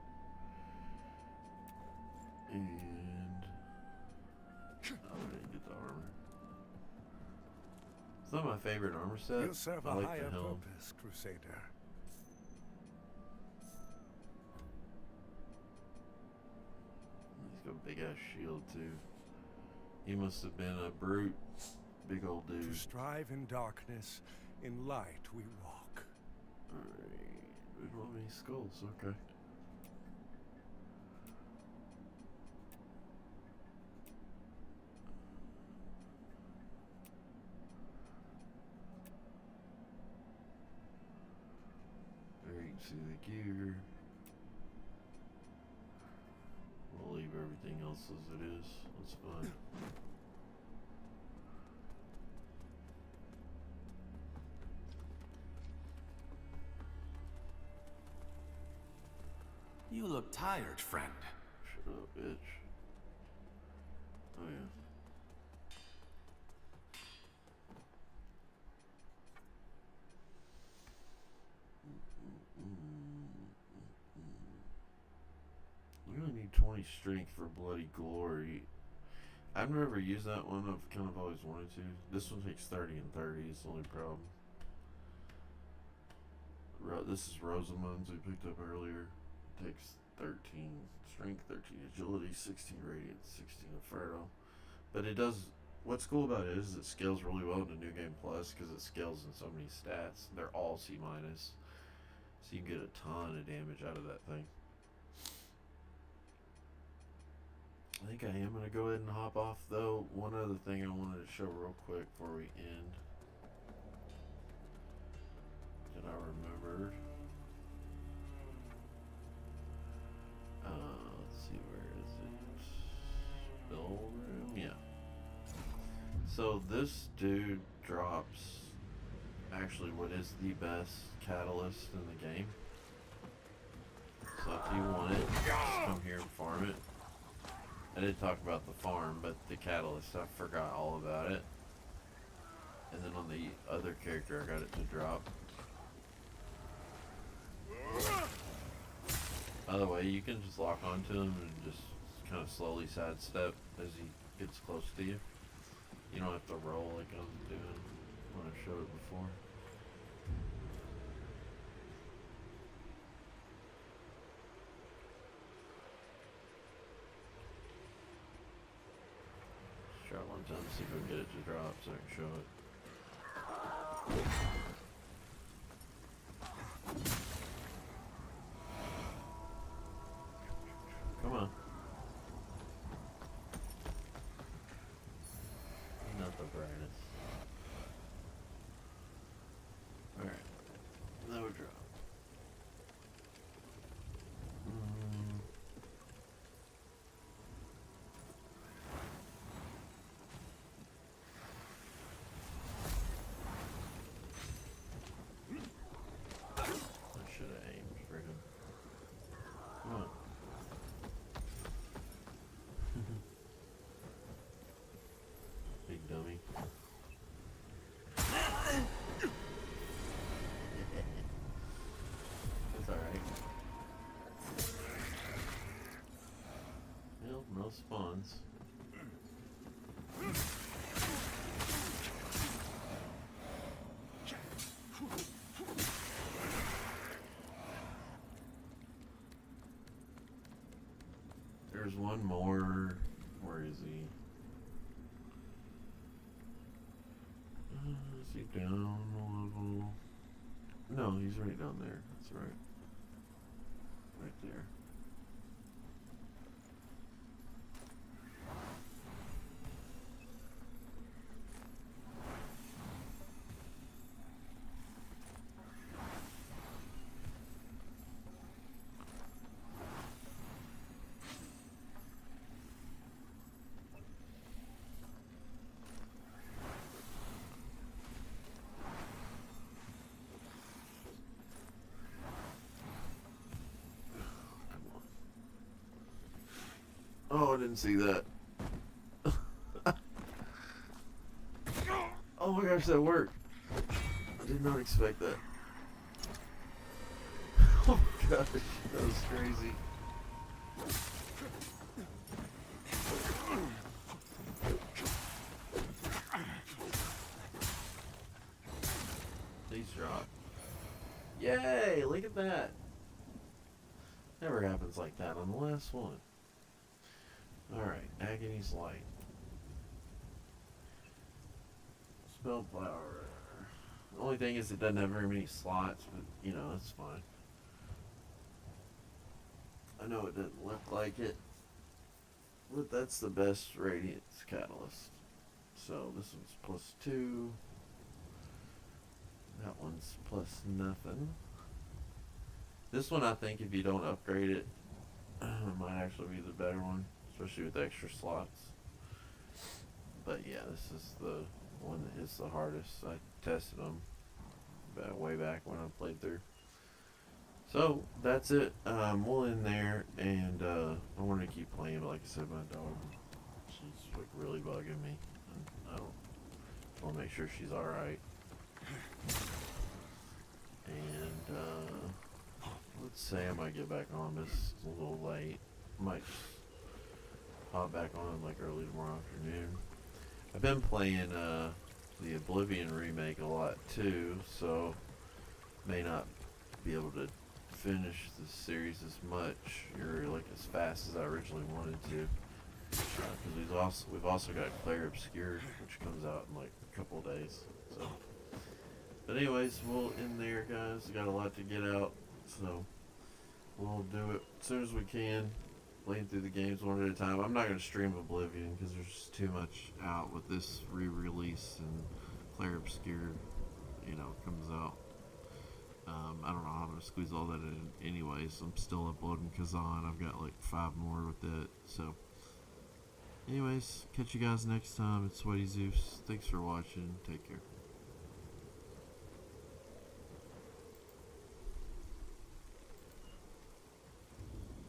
And I didn't get the armor. It's not my favorite armor set. You serve I a like higher the helm. purpose, Crusader. He's got a big ass shield too. He must have been a brute. Big old To dude. strive in darkness, in light we walk. Alright. We don't have any skulls, okay. There you can see the gear. We'll leave everything else as it is. That's fine. You look look tired, friend. Shut up, bitch. Oh, yeah. We only need 20 strength for Bloody Glory. I've never used that one. I've kind of always wanted to. This one takes 30 and 30. It's the only problem. This is Rosamund's we picked up earlier. Takes 13 strength, 13 agility, 16 radiance, 16 inferno. But it does. What's cool about it is it scales really well into New Game Plus because it scales in so many stats. They're all C minus, so you can get a ton of damage out of that thing. I think I am going to go ahead and hop off, though. One other thing I wanted to show real quick before we end that I remembered. Let's see, where is it? Spell room? Yeah. So this dude drops actually what is the best catalyst in the game. So if you want it, just come here and farm it. I did talk about the farm, but the catalyst, I forgot all about it. And then on the other character, I got it to drop. By the way, you can just lock onto him and just kind of slowly sidestep as he gets close to you. You don't have to roll like I'm doing when I showed it before. Try one time, see if I can get it to drop so I can show it. Come on. Not the brightest. Alright. That would drop. Dummy. That's alright. Well, no spawns. There's one more. Where is he? Is he down a level? No, he's right down there. That's right. Right there. Oh, I didn't see that. Oh my gosh, that worked. I did not expect that. Oh my gosh, that was crazy. Please drop. Yay, look at that. Never happens like that on the last one. Alright, Agony's Light. Spell Flower. The only thing is it doesn't have very many slots, but you know, it's fine. I know it doesn't look like it, but that's the best Radiance Catalyst. So this one's +2. That one's plus nothing. This one, I think, if you don't upgrade it, might actually be the better one. Especially with extra slots. But yeah, this is the one that hits the hardest. I tested them way back when I played through. So that's it. We'll end there, and I want to keep playing, but like I said, my dog, she's like really bugging me. And I want to make sure she's all right. And let's say I might get back on this a little late. Might just hop back on like early tomorrow afternoon. I've been playing the Oblivion remake a lot too, so may not be able to finish the series as much or like as fast as I originally wanted to, because we've also got Claire Obscure, which comes out in like a couple of days. So, but anyways, we'll end there, guys. We got a lot to get out, so we'll do it as soon as we can. Playing through the games one at a time. I'm not going to stream Oblivion because there's just too much out with this re-release, and Claire Obscure, you know, comes out. I don't know how I'm going to squeeze all that in anyways. I'm still uploading Kazan. I've got like 5 more with it. So, anyways, catch you guys next time. It's Sweaty Zeus. Thanks for watching. Take care.